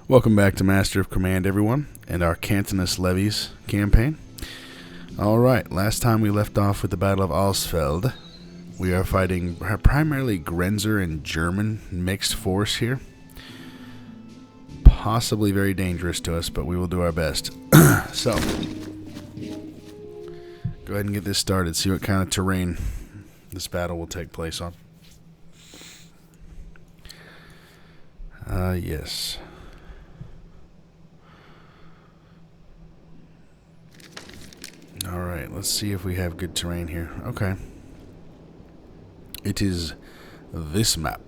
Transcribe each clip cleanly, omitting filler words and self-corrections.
Welcome back to Master of Command, everyone, and our Cantonist Levies campaign. Alright, last time we left off with the Battle of Alsfeld. We are fighting primarily Grenzer and German mixed force here. Possibly very dangerous to us, but we will do our best. So, go ahead and get this started, see what kind of terrain this battle will take place on. Yes. Alright, let's see if we have good terrain here. Okay. It is this map.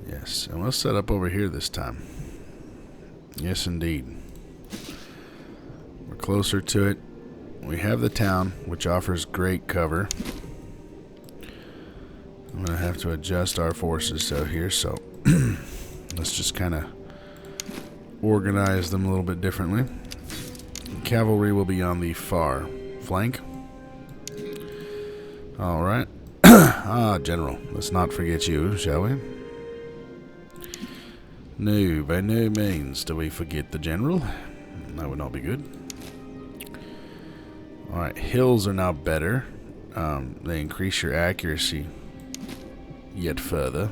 Yes, and we'll set up over here this time. Yes, indeed. We're closer to it. We have the town, which offers great cover. I'm going to have to adjust our forces out here, so let's just kind of organize them a little bit differently. Cavalry will be on the far flank. Alright. General. Let's not forget you, shall we? No, by no means do we forget the general. That would not be good. Alright, hills are now better. They increase your accuracy yet further,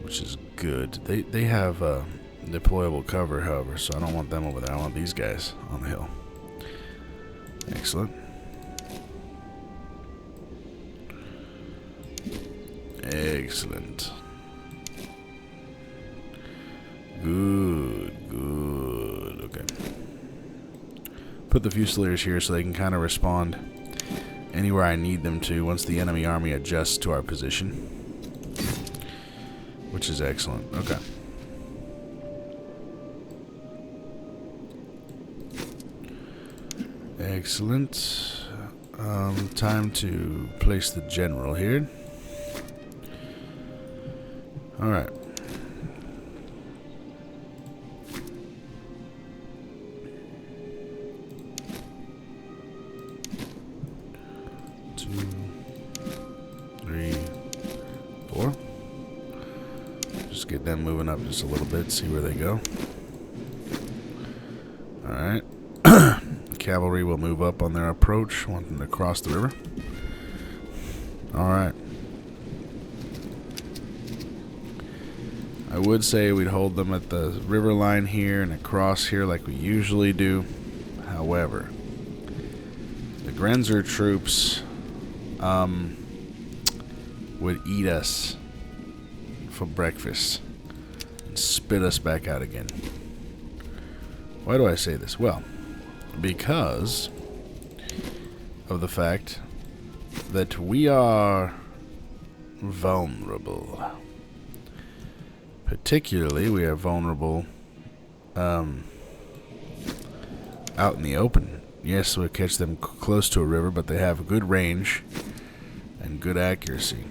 which is good. They have deployable cover, however, so I don't want them over there. I want these guys on the hill. Excellent. Excellent. Good, good. Okay. Put the Fusiliers here so they can kind of respond anywhere I need them to once the enemy army adjusts to our position, which is excellent. Okay. Excellent. Time to place the general here. Alright. Two, three, four. Just get them moving up just a little bit, see where they go. Alright. Cavalry will move up on their approach, want them to cross the river. Alright. I would say we'd hold them at the river line here and across here like we usually do. However, the Grenzer troops would eat us for breakfast and spit us back out again. Why do I say this? Well, because of the fact that we are vulnerable. Particularly, we are vulnerable out in the open. Yes, we'll catch them close to a river, but they have good range and good accuracy.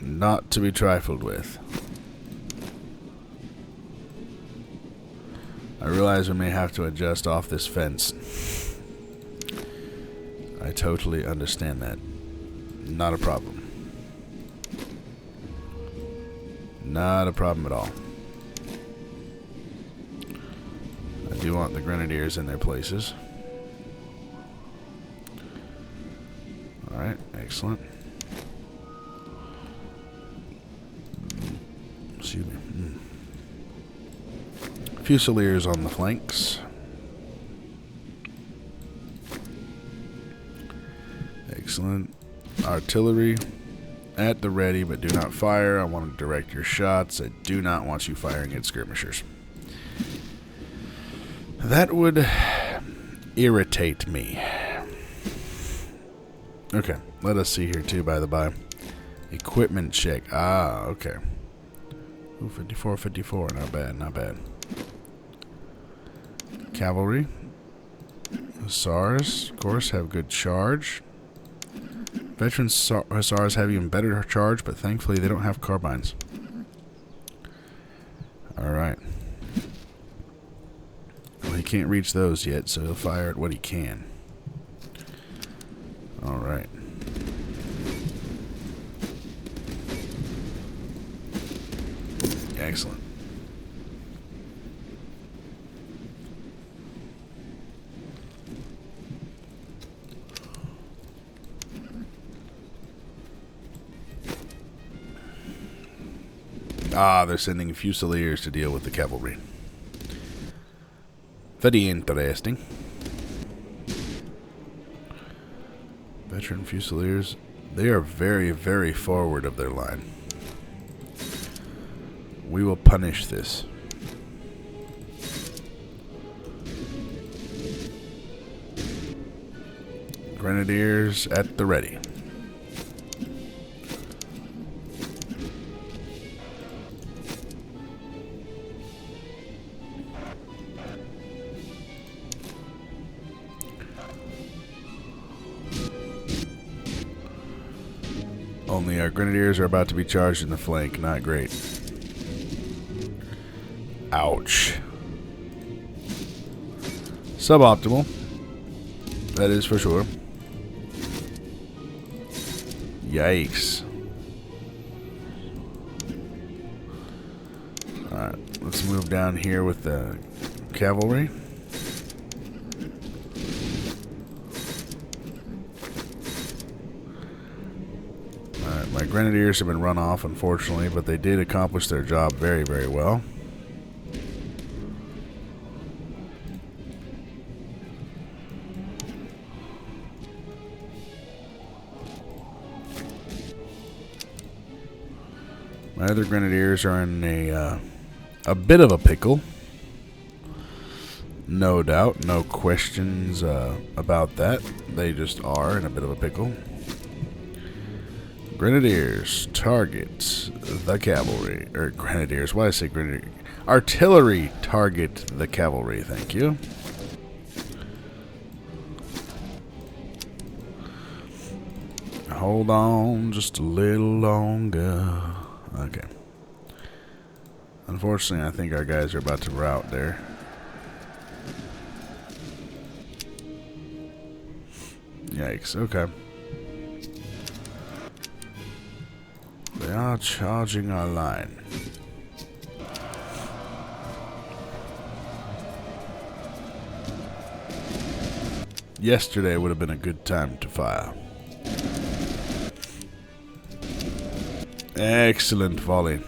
Not to be trifled with. I realize we may have to adjust off this fence. I totally understand that. Not a problem. Not a problem at all. I do want the Grenadiers in their places. Alright, excellent. Excuse me. Fusiliers on the flanks. Excellent. Artillery at the ready, but do not fire. I want to direct your shots. I do not want you firing at skirmishers. That would irritate me. Okay, let us see here too, by the by. Equipment check. Okay. Ooh, 54, 54. Not bad, not bad. Cavalry. Hussars, of course, have good charge. Veteran Hussars have even better charge, but thankfully they don't have carbines. Alright. Well, he can't reach those yet, so he'll fire at what he can. Alright. Excellent. Ah, they're sending fusiliers to deal with the cavalry. Very interesting. Veteran fusiliers. They are very, very forward of their line. We will punish this. Grenadiers at the ready. Only our grenadiers are about to be charged in the flank. Not great. Ouch. Suboptimal. That is for sure. Yikes. Alright, let's move down here with the cavalry. Alright, my grenadiers have been run off, unfortunately, but they did accomplish their job very, very well. My other grenadiers are in a bit of a pickle. No doubt, no questions about that. They just are in a bit of a pickle. Grenadiers, target the cavalry. Or grenadiers, why did I say grenadier? Artillery, target the cavalry, thank you. Hold on just a little longer. Okay. Unfortunately, I think our guys are about to rout there. Yikes, okay. They are charging our line. Yesterday would have been a good time to fire. Excellent volley.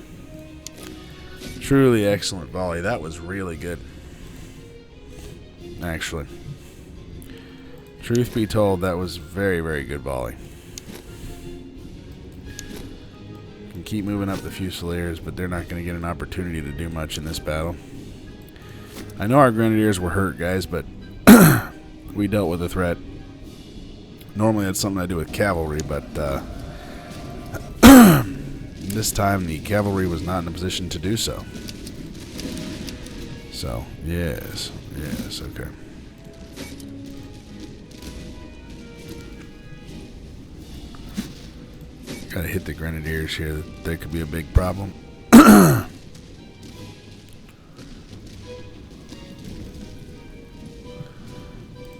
Truly excellent volley. That was really good. Actually. Truth be told, that was very, very good volley. Can keep moving up the Fusiliers, but they're not going to get an opportunity to do much in this battle. I know our Grenadiers were hurt, guys, but we dealt with a threat. Normally that's something I do with cavalry, but this time the cavalry was not in a position to do so. So, yes, okay. Gotta hit the Grenadiers here. That could be a big problem.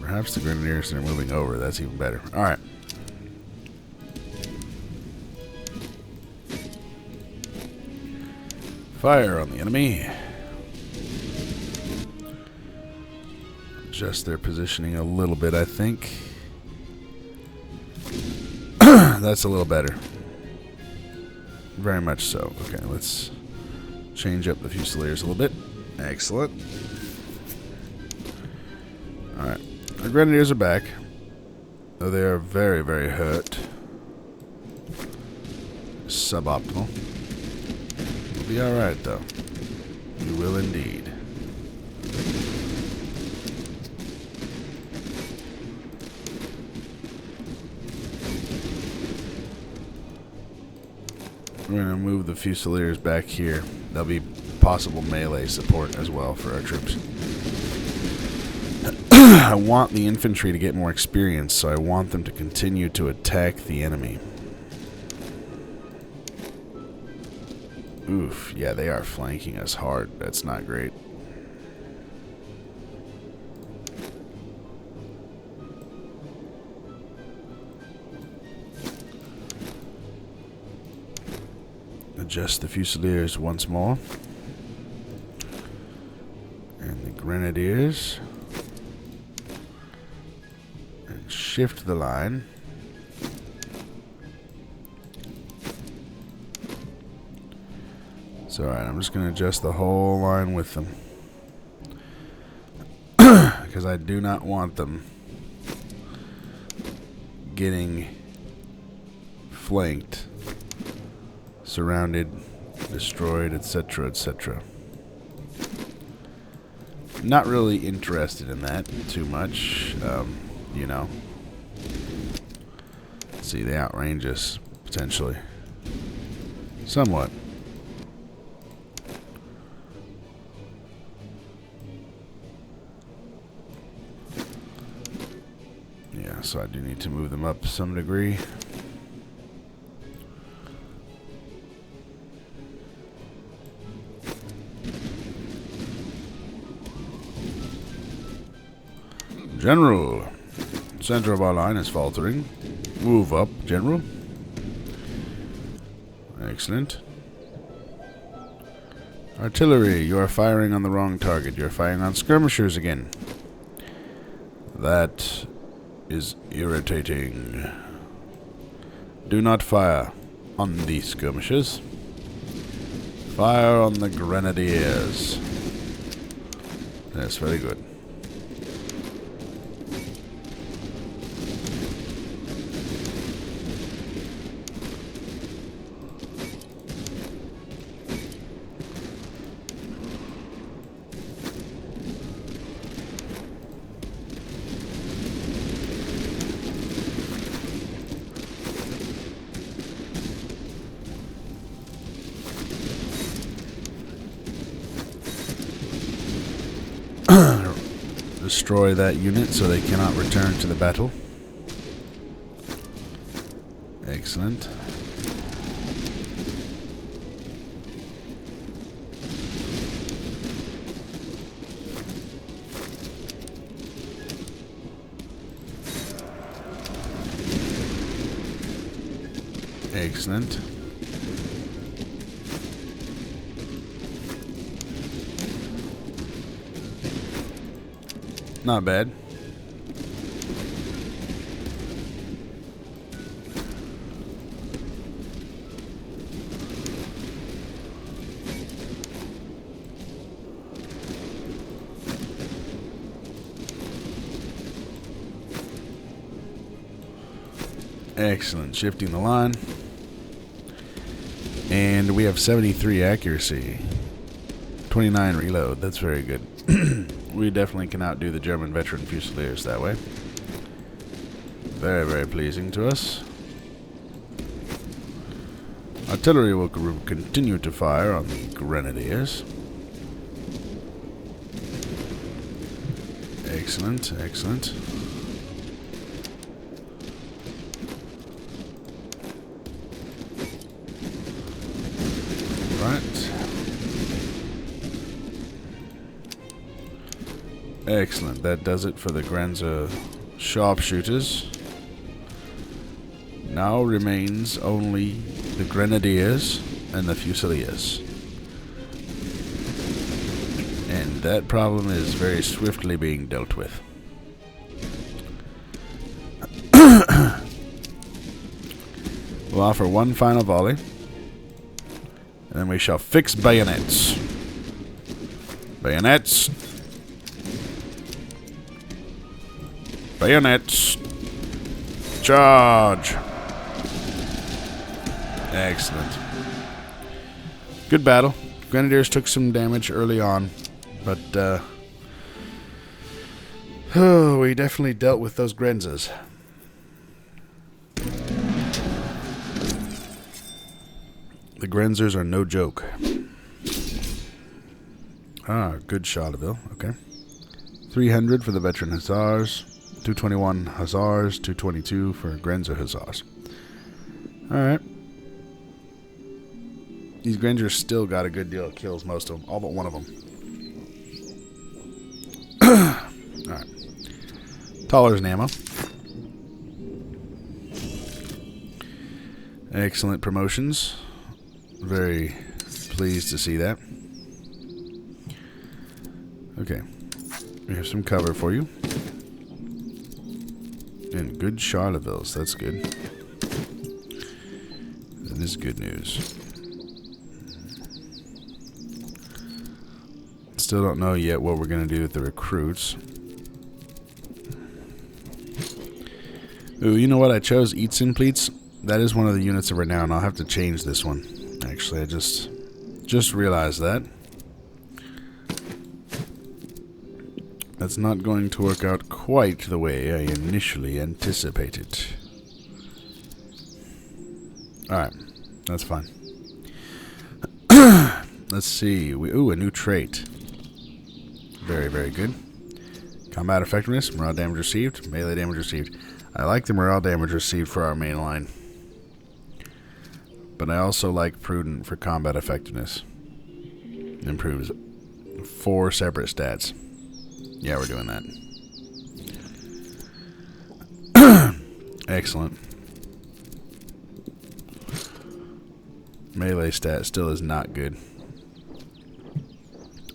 Perhaps the Grenadiers are moving over. That's even better. Alright. Fire on the enemy. Adjust their positioning a little bit, I think. That's a little better. Very much so. Okay, let's change up the Fusiliers a little bit. Excellent. Alright. Our Grenadiers are back. Though they are very, very hurt. Suboptimal. We'll be alright, though. We will indeed. We're going to move the Fusiliers back here. There'll be possible melee support as well for our troops. I want the infantry to get more experience, so I want them to continue to attack the enemy. Oof, yeah, they are flanking us hard. That's not great. Adjust the Fusiliers once more. Grenadiers. And shift the line. It's alright, I'm just going to adjust the whole line with them. Because I do not want them getting flanked, surrounded, destroyed, etc., etc. Not really interested in that too much, you know. Let's see, they outrange us, potentially. Somewhat. Yeah, so I do need to move them up to some degree. General, center of our line is faltering. Move up, General. Excellent. Artillery, you are firing on the wrong target. You are firing on skirmishers again. That is irritating. Do not fire on the skirmishers. Fire on the grenadiers. That's very good. Destroy that unit so they cannot return to the battle. Excellent. Excellent. Not bad. Excellent. Shifting the line. And we have 73 accuracy. 29 reload. That's very good. We definitely can outdo the German veteran Fusiliers that way. Very, very pleasing to us. Artillery will continue to fire on the Grenadiers. Excellent, excellent. Right. Excellent. That does it for the Grenzer sharpshooters. Now remains only the Grenadiers and the Fusiliers. And that problem is very swiftly being dealt with. We'll offer one final volley. And then we shall fix bayonets. Bayonets. Bayonets. Charge. Excellent. Good battle. Grenadiers took some damage early on, but we definitely dealt with those Grenzas. The Grenzers are no joke. Ah, good Charleville. Okay. 300 for the veteran Hussars. 221 Hussars. 222 for Grenzer Hussars. Alright. These Grenzers still got a good deal of kills, most of them. All but one of them. Alright. Toller's ammo. Excellent promotions. Very pleased to see that. Okay. We have some cover for you. And good Charlevilles. That's good. That is good news. Still don't know yet what we're going to do with the recruits. Ooh, you know what? I chose Eatsin Pleats. That is one of the units of renown. I'll have to change this one. Actually, I just realized that. That's not going to work out quite the way I initially anticipated. Alright, that's fine. Let's see. Ooh, a new trait. Very, very good. Combat effectiveness, morale damage received, melee damage received. I like the morale damage received for our main line. But I also like prudent for combat effectiveness. Improves 4 separate stats. Yeah, we're doing that. Excellent. Melee stat still is not good.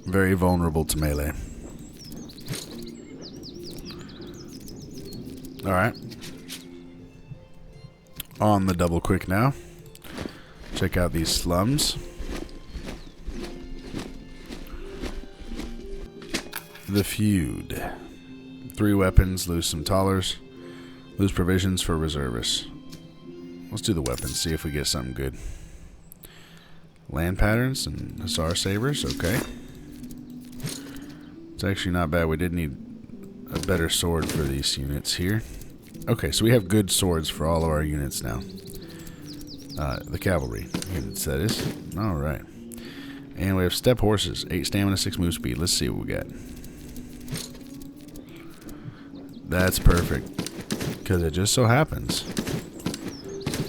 Very vulnerable to melee. Alright. On the double quick now. Check out these slums. The feud. 3 weapons, lose some tallers. Lose provisions for reservists. Let's do the weapons, see if we get something good. Land patterns and Hussar sabers, okay. It's actually not bad. We did need a better sword for these units here. Okay, so we have good swords for all of our units now. The cavalry units, that is. Alright. And we have step horses. 8 stamina, 6 move speed. Let's see what we got. That's perfect. Because it just so happens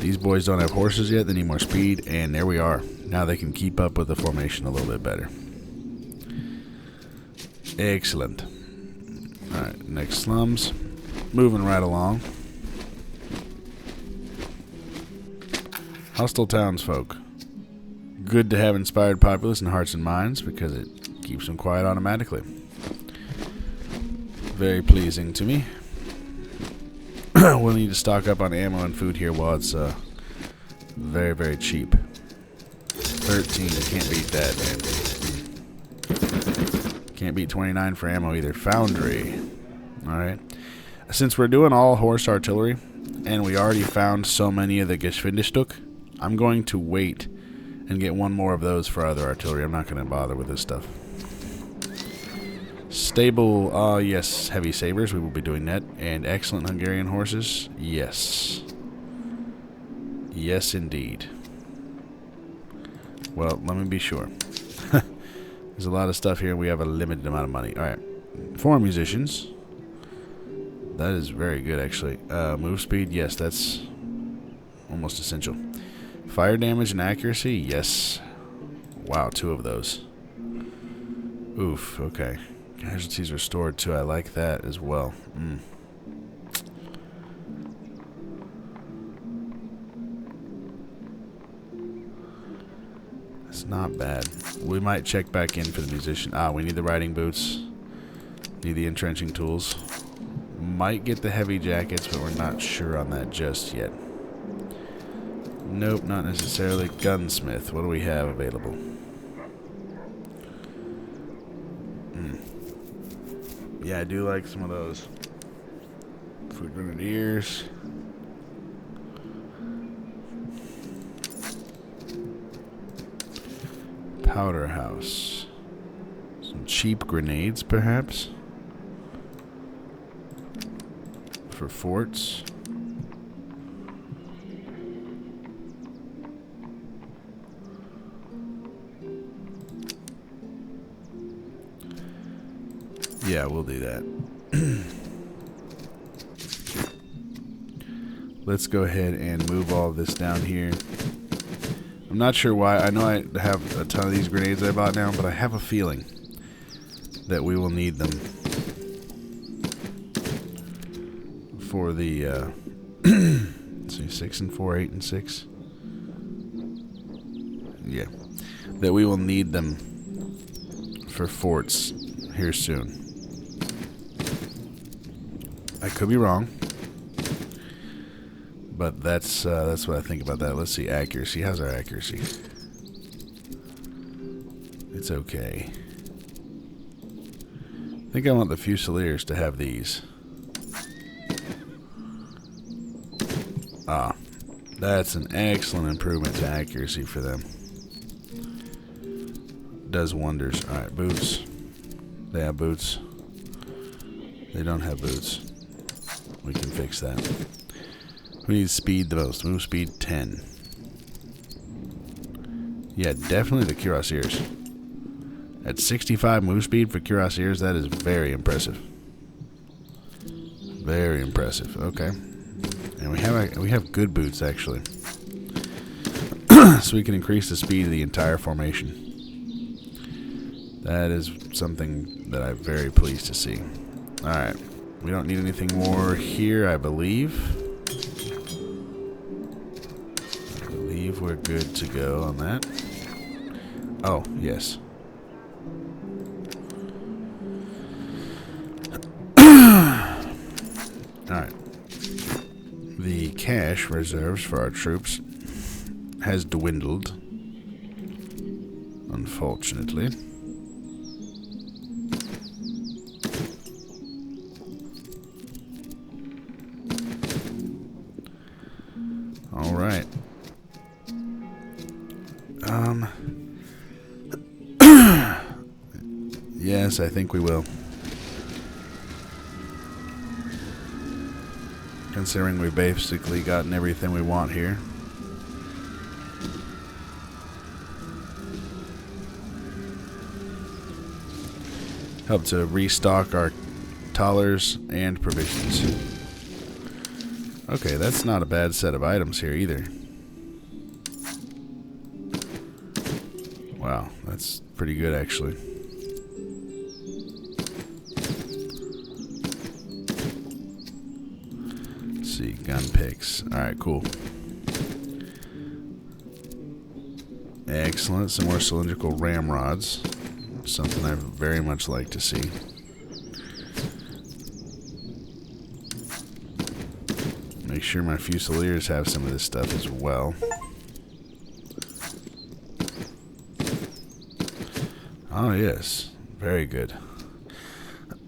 these boys don't have horses yet. They need more speed. And there we are. Now they can keep up with the formation a little bit better. Excellent. Alright, next slums. Moving right along. Hostile townsfolk. Good to have inspired populace in hearts and minds because it keeps them quiet automatically. Very pleasing to me. We'll need to stock up on ammo and food here while it's very, very cheap. 13. Can't beat that, man. Can't beat 29 for ammo either. Foundry. Alright. Since we're doing all horse artillery, and we already found so many of the Geschwindigstück, I'm going to wait and get one more of those for other artillery. I'm not going to bother with this stuff. Stable, yes, heavy sabers. We will be doing that. And excellent Hungarian horses. Yes. Yes, indeed. Well, let me be sure. There's a lot of stuff here, and we have a limited amount of money. Alright. 4 musicians. That is very good, actually. Move speed, yes, that's almost essential. Fire damage and accuracy, yes. Wow, 2 of those. Oof, okay. Casualties restored, too. I like that as well. It's not bad. We might check back in for the musician. We need the riding boots. Need the entrenching tools. Might get the heavy jackets, but we're not sure on that just yet. Nope, not necessarily. Gunsmith. What do we have available? Yeah, I do like some of those. Foot grenadiers. Powder house. Some cheap grenades, perhaps? For forts. Yeah, we'll do that. Let's go ahead and move all this down here. I'm not sure why. I know I have a ton of these grenades I bought now, but I have a feeling that we will need them for the let's see, 6 and 4, 8 and 6. Yeah, that we will need them for forts here soon. I could be wrong. But that's what I think about that. Let's see, accuracy. How's our accuracy? It's okay. I think I want the Fusiliers to have these. Ah, that's an excellent improvement to accuracy for them. Does wonders. Alright, boots. They have boots. They don't have boots. We can fix that. We need speed the most. Move speed 10. Yeah, definitely the Cuirassiers. At 65 move speed for Cuirassiers, that is very impressive. Very impressive. Okay. And we have good boots, actually. So we can increase the speed of the entire formation. That is something that I'm very pleased to see. Alright. We don't need anything more here, I believe. I believe we're good to go on that. Oh, yes. Alright. The cash reserves for our troops has dwindled, unfortunately. Alright. Yes, I think we will. Considering we've basically gotten everything we want here. Help to restock our thalers and provisions. Okay, that's not a bad set of items here either. Wow, that's pretty good actually. Let's see, gun picks. Alright, cool. Excellent, some more cylindrical ramrods. Something I very much like to see. Make sure my Fusiliers have some of this stuff as well. Oh, yes. Very good.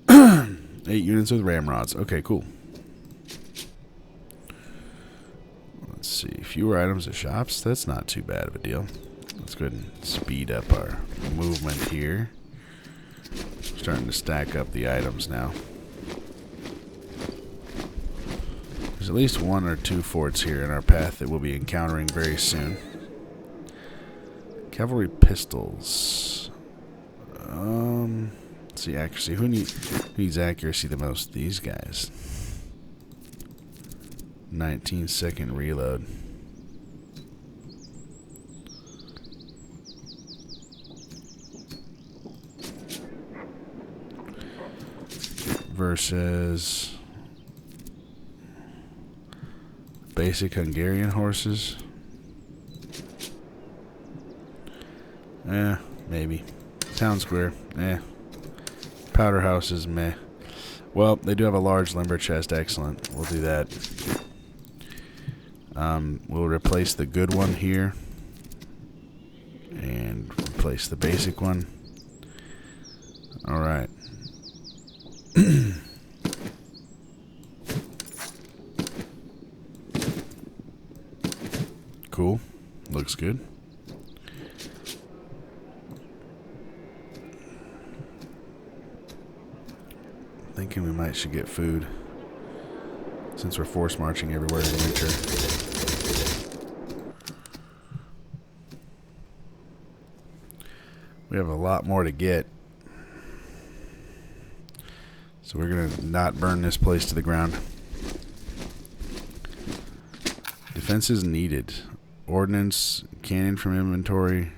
8 units with ramrods. Okay, cool. Let's see. Fewer items at shops. That's not too bad of a deal. Let's go ahead and speed up our movement here. Starting to stack up the items now. There's at least 1 or 2 forts here in our path that we'll be encountering very soon. Cavalry pistols. Let's see, accuracy. Who needs accuracy the most? These guys. 19-second reload. Versus basic Hungarian horses. Maybe. Town square. Powder houses. Meh. Well, they do have a large limber chest. Excellent. We'll do that. We'll replace the good one here and replace the basic one. Alright. Cool. Looks good. Thinking we might should get food since we're force marching everywhere in winter. We have a lot more to get. So we're going to not burn this place to the ground. Defenses needed. Ordnance, cannon from inventory,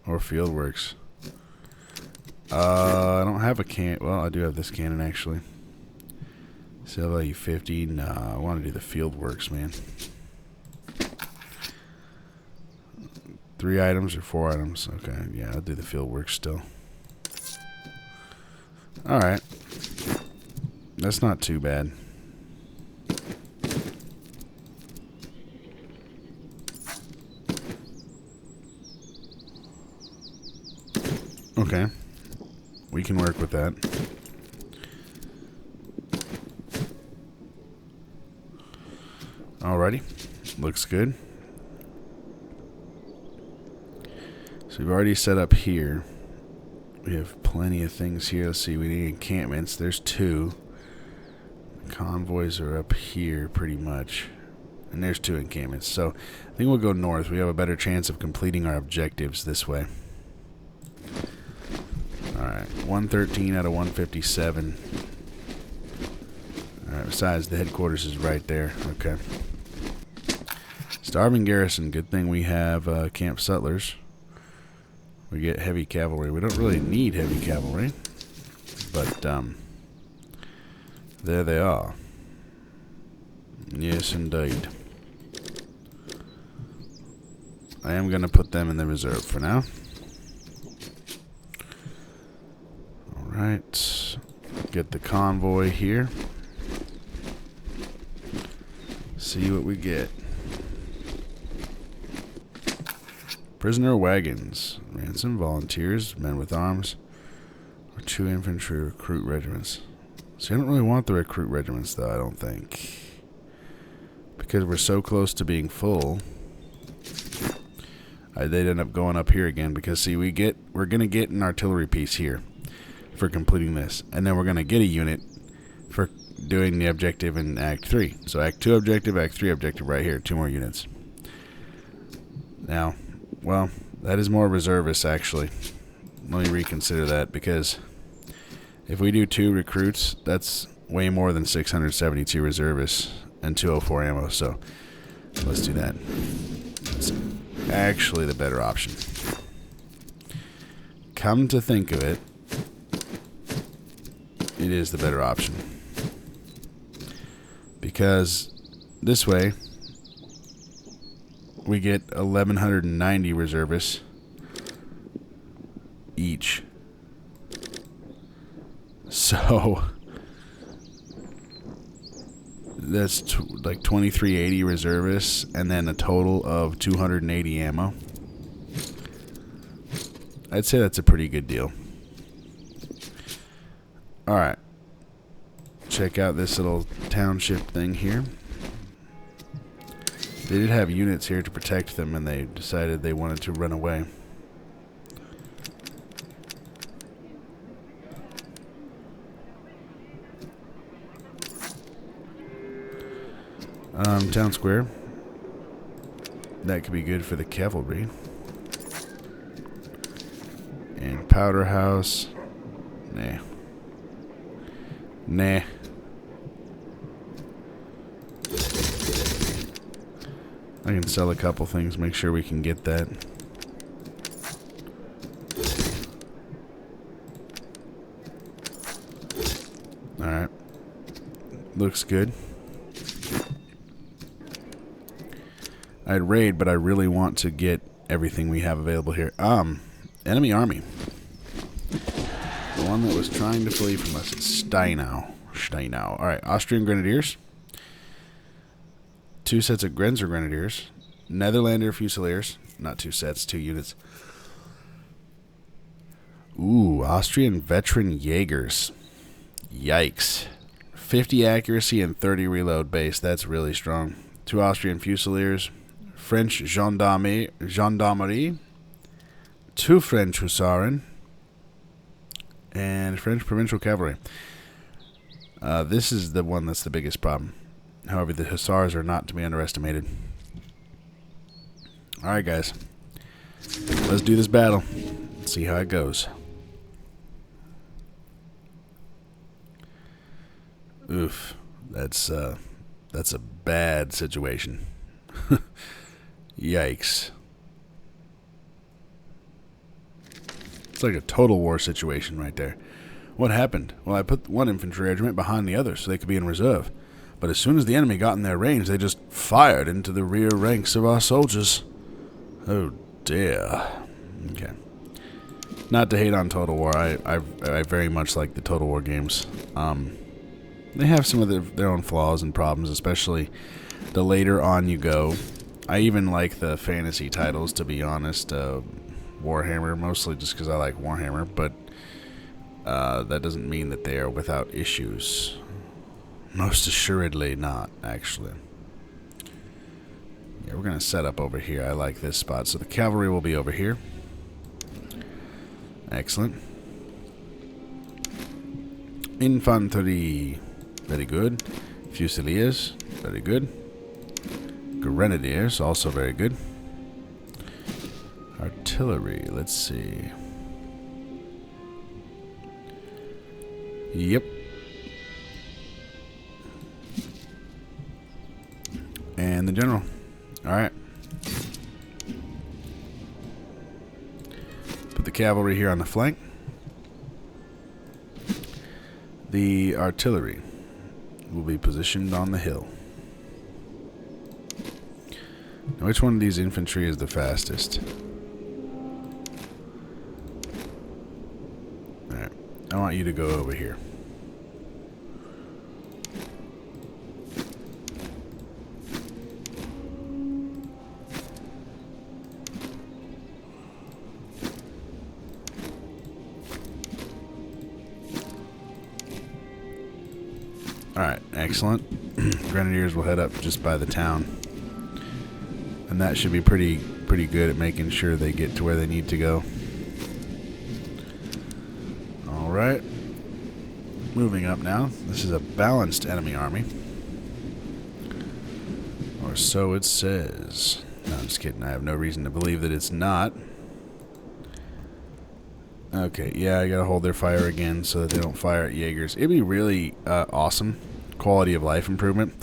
or field works. I don't have a cannon. Well, I do have this cannon actually. Sale value 50. Nah, I want to do the field works, man. 3 items or 4 items? Okay, yeah, I'll do the field works still. Alright. That's not too bad. Okay. We can work with that. Alrighty. Looks good. So we've already set up here. We have plenty of things here. Let's see, we need encampments. There's 2. Convoys are up here pretty much. And there's 2 encampments. So I think we'll go north. We have a better chance of completing our objectives this way. Alright, 113 out of 157. Alright, besides, the headquarters is right there. Okay. Starving garrison. Good thing we have camp sutlers. We get heavy cavalry. We don't really need heavy cavalry. But, there they are. Yes, indeed. I am going to put them in the reserve for now. Alright. Get the convoy here. See what we get. Prisoner wagons. Ransom volunteers. Men with arms. Or 2 infantry recruit regiments. So I don't really want the recruit regiments though, I don't think. Because we're so close to being full. They'd end up going up here again because see we're gonna get an artillery piece here for completing this. And then we're gonna get a unit for doing the objective in Act 3. So Act 2 objective, Act 3 objective right here, 2 more units. Now, well, that is more reservists actually. Let me reconsider that because if we do 2 recruits, that's way more than 672 reservists and 204 ammo, so let's do that. It's actually the better option. Come to think of it, it is the better option. Because this way, we get 1,190 reservists each. So that's like 2380 reservists and then a total of 280 ammo. I'd say that's a pretty good deal. Alright. Check out this little township thing here. They did have units here to protect them and they decided they wanted to run away. Town square. That could be good for the cavalry. And powder house. Nah. Nah. I can sell a couple things, make sure we can get that. Alright. Looks good. I'd raid, but I really want to get everything we have available here. Enemy army. The one that was trying to flee from us is Steinau. Alright, Austrian Grenadiers. 2 sets of Grenzer Grenadiers. Netherlander Fusiliers. Not 2 sets, 2 units. Ooh, Austrian Veteran Jaegers. Yikes. 50 accuracy and 30 reload base. That's really strong. 2 Austrian Fusiliers. French Gendarmerie. 2 French Husaren. And French Provincial Cavalry. This is the one that's the biggest problem. However, the Hussars are not to be underestimated. Alright, guys. Let's do this battle. Let's see how it goes. Oof. That's a bad situation. Yikes. It's like a total war situation right there. What happened? Well, I put 1 infantry regiment behind the other so they could be in reserve. But as soon as the enemy got in their range, they just fired into the rear ranks of our soldiers. Oh dear. Okay. Not to hate on Total War. I very much like the Total War games. They have some of their own flaws and problems, especially the later on you go. I even like the fantasy titles, to be honest. Warhammer, mostly just because I like Warhammer, but that doesn't mean that they are without issues. Most assuredly not, actually. Yeah, we're going to set up over here. I like this spot. So the cavalry will be over here. Excellent. Infantry. Very good. Fusiliers. Very good. Grenadiers. Also very good. Artillery. Let's see. Yep. And the general. Alright. Put the cavalry here on the flank. The artillery will be positioned on the hill. Now, which one of these infantry is the fastest? Alright. I want you to go over here. Alright, excellent. Grenadiers will head up just by the town. And that should be pretty good at making sure they get to where they need to go. Alright. Moving up now. This is a balanced enemy army. Or so it says. No, I'm just kidding. I have no reason to believe that it's not. Okay, yeah, I gotta hold their fire again so that they don't fire at Jaegers. It'd be really awesome quality of life improvement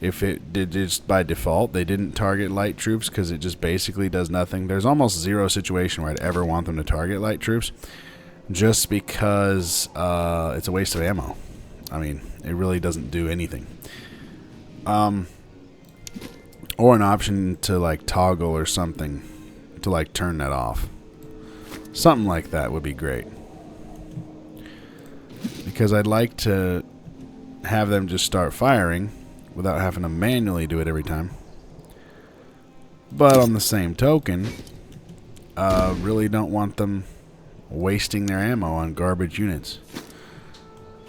if it did just by default they didn't target light troops, because it just basically does nothing. There's almost zero situation where I'd ever want them to target light troops, just because it's a waste of ammo. I mean, it really doesn't do anything. Or an option to like toggle or something to like turn that off. Something like that would be great. Because I'd like to have them just start firing without having to manually do it every time. But on the same token, really don't want them wasting their ammo on garbage units.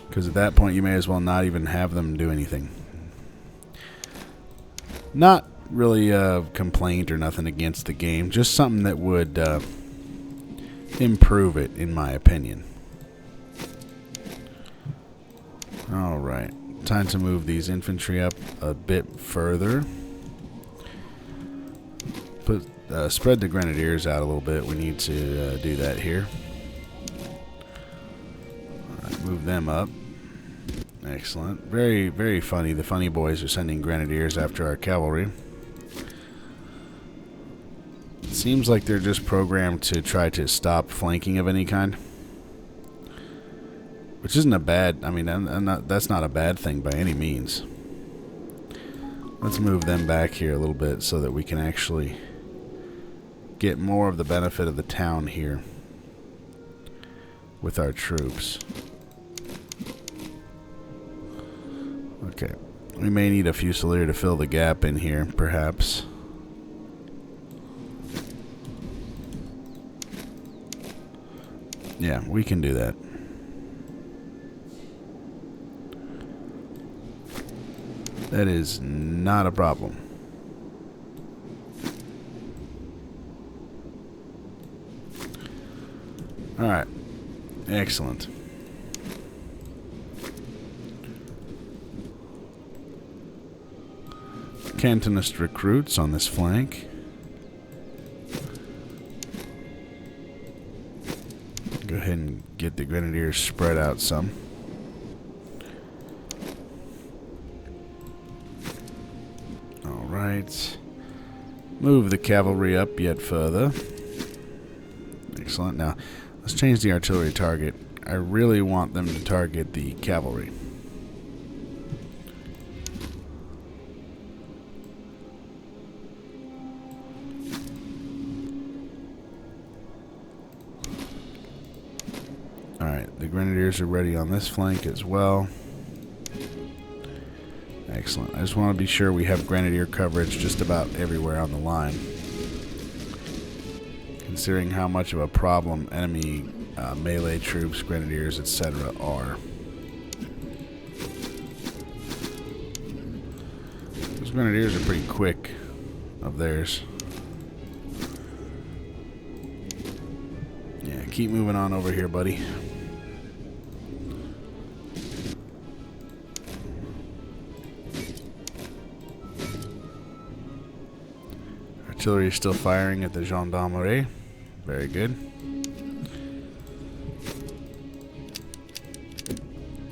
Because at that point you may as well not even have them do anything. Not really a complaint or nothing against the game, just something that would improve it, in my opinion. Alright, time to move these infantry up a bit further. Spread the grenadiers out a little bit. We need to do that here. Alright, move them up. Excellent. Very, very funny. The funny boys are sending grenadiers after our cavalry. It seems like they're just programmed to try to stop flanking of any kind. Which isn't a bad, I mean, that's not a bad thing by any means. Let's move them back here a little bit so that we can actually get more of the benefit of the town here with our troops. Okay, we may need a Fusilier to fill the gap in here, perhaps. Yeah, we can do that. That is not a problem. Alright. Excellent. Cantonist recruits on this flank. Go ahead and get the grenadiers spread out some. Alright. Move the cavalry up yet further. Excellent. Now, let's change the artillery target. I really want them to target the cavalry. Alright, the grenadiers are ready on this flank as well. Excellent. I just want to be sure we have grenadier coverage just about everywhere on the line. considering how much of a problem enemy melee troops, grenadiers, etc. are. Those grenadiers are pretty quick of theirs. Yeah, keep moving on over here, buddy. Artillery is still firing at the gendarmerie. Very good.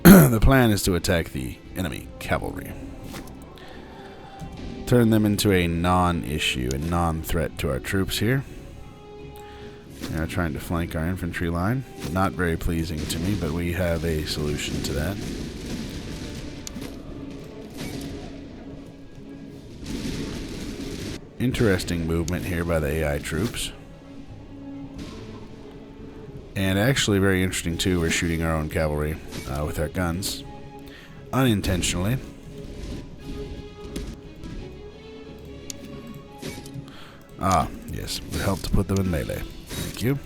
The plan is to attack the enemy cavalry. Turn them into a non-issue, a non-threat to our troops here. They are trying to flank our infantry line. Not very pleasing to me, but we have a solution to that. Interesting movement here by the AI troops. And actually very interesting too, we're shooting our own cavalry with our guns. Unintentionally. Ah, yes, it helped to put them in melee. Thank you.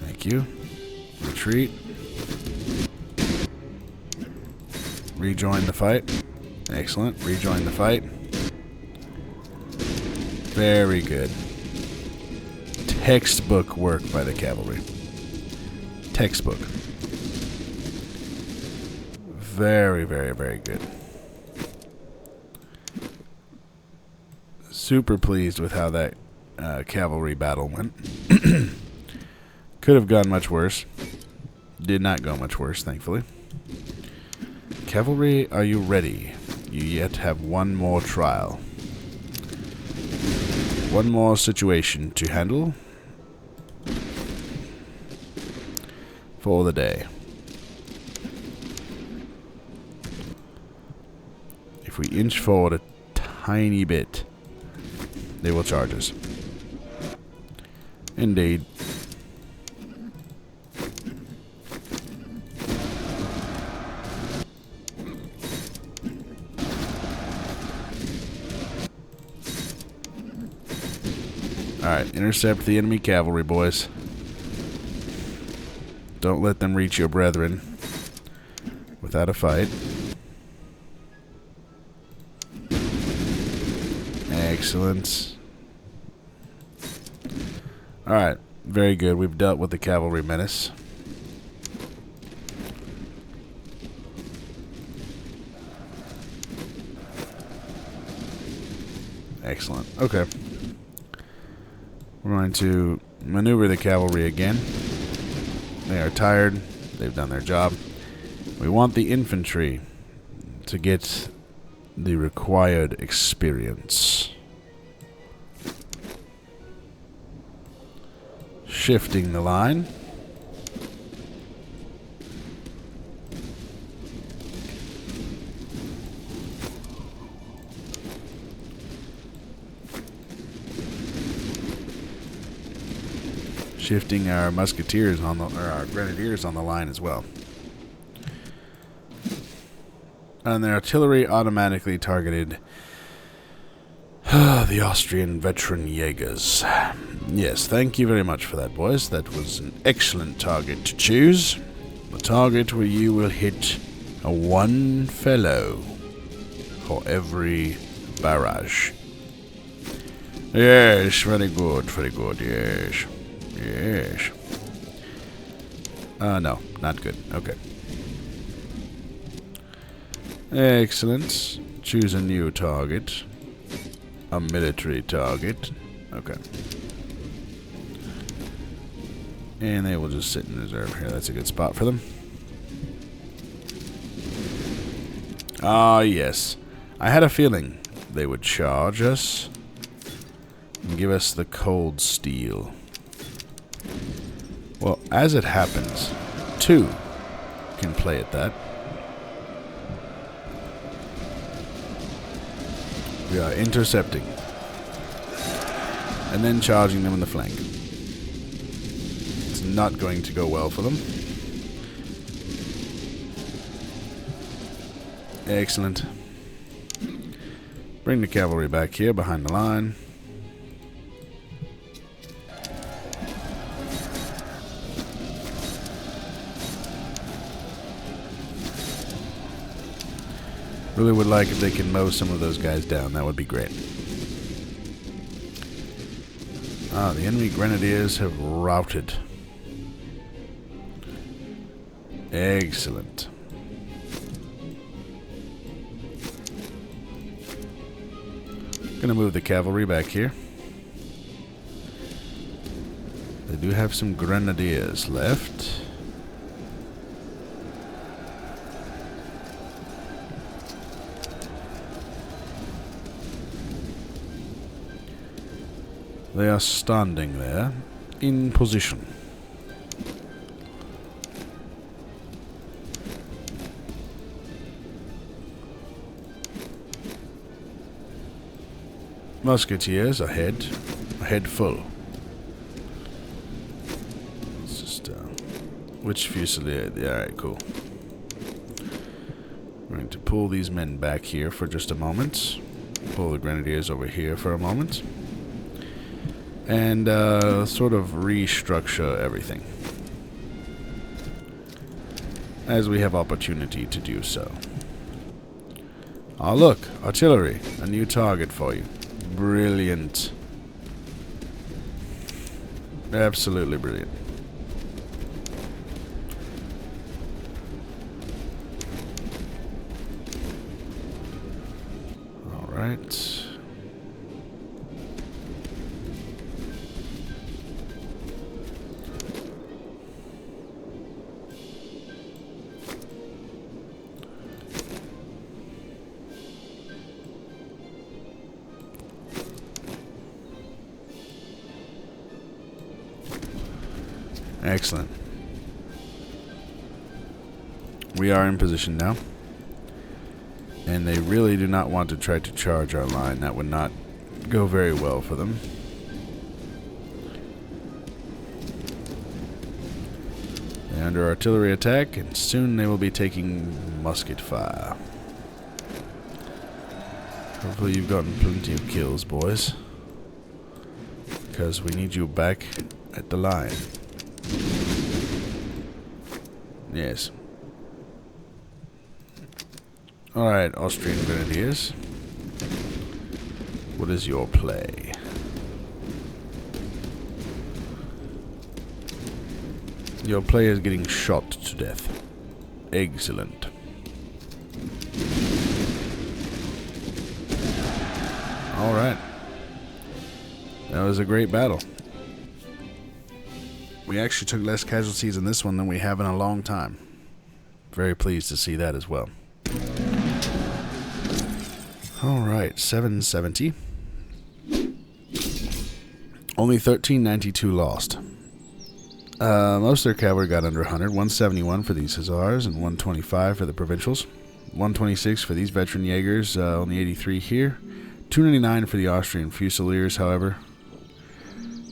Thank you. Retreat. Rejoin the fight. Excellent. Rejoin the fight. Very good. Textbook work by the cavalry. Textbook. Very, very, very good. Super pleased with how that cavalry battle went. Could have gone much worse. Did not go much worse, thankfully. Cavalry, are you ready? You yet have one more trial. One more situation to handle for the day. If we inch forward a tiny bit, they will charge us. Indeed. Alright, intercept the enemy cavalry, boys. Don't let them reach your brethren without a fight. Excellent. Alright, very good. We've dealt with the cavalry menace. Excellent. Okay. We're going to maneuver the cavalry again. They are tired. They've done their job. We want the infantry to get the required experience. Shifting the line. Shifting our musketeers on the, or our grenadiers on the line as well. And the artillery automatically targeted the Austrian veteran Jaegers. Yes, thank you very much for that, boys. That was an excellent target to choose. A target where you will hit a one fellow for every barrage. Yes, very good, yes. Yes. No, not good. Okay. Excellent. Choose a new target. A military target. Okay. And they will just sit in reserve here. That's a good spot for them. Ah, yes. I had a feeling they would charge us and give us the cold steel. Well, as it happens, two can play at that. We are intercepting and then charging them in the flank. It's not going to go well for them. Excellent. Bring the cavalry back here behind the line. Really would like if they can mow some of those guys down. That would be great. Ah, the enemy grenadiers have routed. Excellent. Gonna move the cavalry back here. They do have some grenadiers left. They are standing there in position. Musketeers ahead, ahead full. Let's just, which fusilier? Yeah, alright, cool. We're going to pull these men back here for just a moment. Pull the grenadiers over here for a moment. And, sort of restructure everything. As we have opportunity to do so. Ah, look! Artillery! A new target for you. Brilliant. Absolutely brilliant. Alright. Excellent. We are in position now. And they really do not want to try to charge our line. That would not go very well for them. They're under artillery attack, and soon they will be taking musket fire. Hopefully you've gotten plenty of kills, boys. Because we need you back at the line. Yes. Alright, Austrian Grenadiers. What is your play? Your play is getting shot to death. Excellent. Alright. That was a great battle. We actually took less casualties in this one than we have in a long time. Very pleased to see that as well. Alright, 770. Only 1392 lost. Most of their cavalry got under 100. 171 for these Hussars and 125 for the Provincials. 126 for these veteran Jaegers, only 83 here. 299 for the Austrian Fusiliers, however.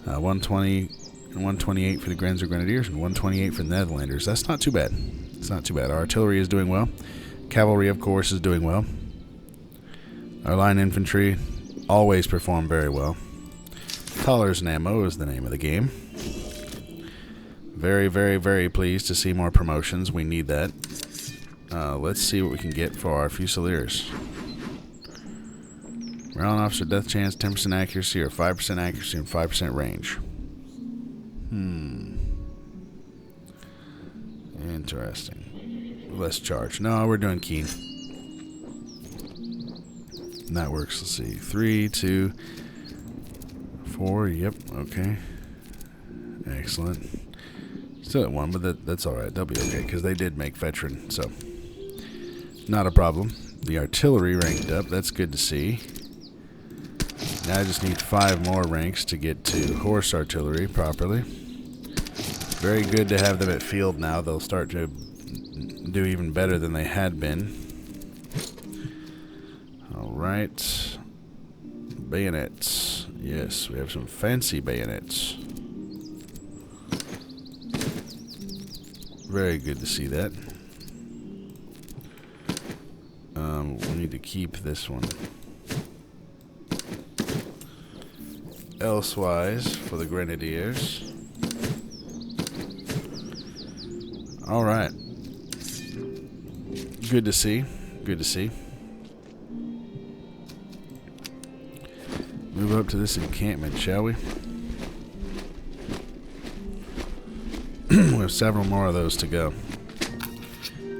120 and 128 for the Grenzer Grenadiers and 128 for the Netherlanders. That's not too bad. It's not too bad. Our artillery is doing well. Cavalry, of course, is doing well. Our line infantry always perform very well. Collars and Ammo is the name of the game. Very, very, very pleased to see more promotions. We need that. Let's see what we can get for our Fusiliers. Round officer death chance, 10% accuracy, or 5% accuracy and 5% range. Interesting. Less charge. No, we're doing keen. And that works. Let's see. 3, 2, 4. Yep. Okay. Excellent. Still at 1, but that's alright. They'll be okay, because they did make veteran, so not a problem. The artillery ranked up. That's good to see. Now I just need 5 more ranks to get to horse artillery properly. Very good to have them at field now. They'll start to do even better than they had been. Alright. Bayonets. Yes, we have some fancy bayonets. Very good to see that. We need to keep this one. Elsewise, for the Grenadiers. Alright. Good to see. Good to see. move up to this encampment, shall we? We have several more of those to go.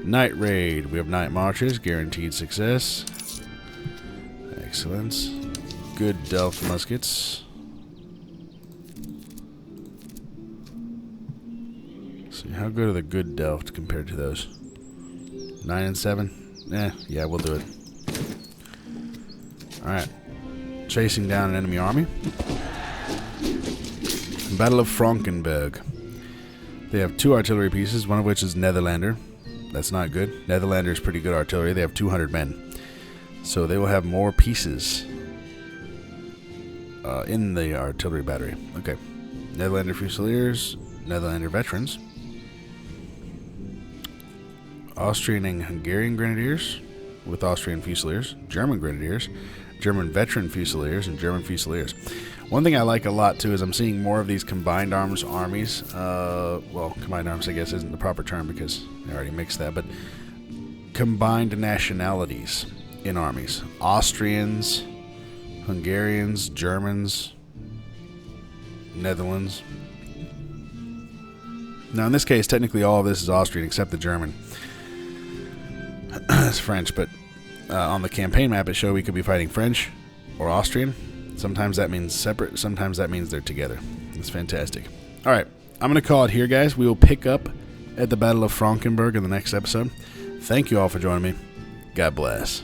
Night raid. We have night marches. Guaranteed success. Excellent. Good Delft muskets. See, how good are the good Delft compared to those? 9 and 7? Yeah, we'll do it. Alright. Chasing down an enemy army. Battle of Frankenberg. They have 2 artillery pieces, one of which is Netherlander. That's not good. Netherlander is pretty good artillery. They have 200 men. So they will have more pieces in the artillery battery. Okay. Netherlander Fusiliers. Netherlander Veterans. Austrian and Hungarian Grenadiers with Austrian Fusiliers. German Grenadiers. German Veteran Fusiliers. And German Fusiliers. One thing I like a lot, too, is I'm seeing more of these combined arms armies. Well, combined arms, I guess, isn't the proper term because I already mixed that, but combined nationalities in armies. Austrians, Hungarians, Germans, Netherlands. Now, in this case, technically all of this is Austrian except the German. It's French, but on the campaign map it showed we could be fighting French or Austrian. Sometimes that means separate, sometimes that means they're together. It's fantastic. Alright, I'm going to call it here, guys. We will pick up at the Battle of Frankenberg in the next episode. Thank you all for joining me. God bless.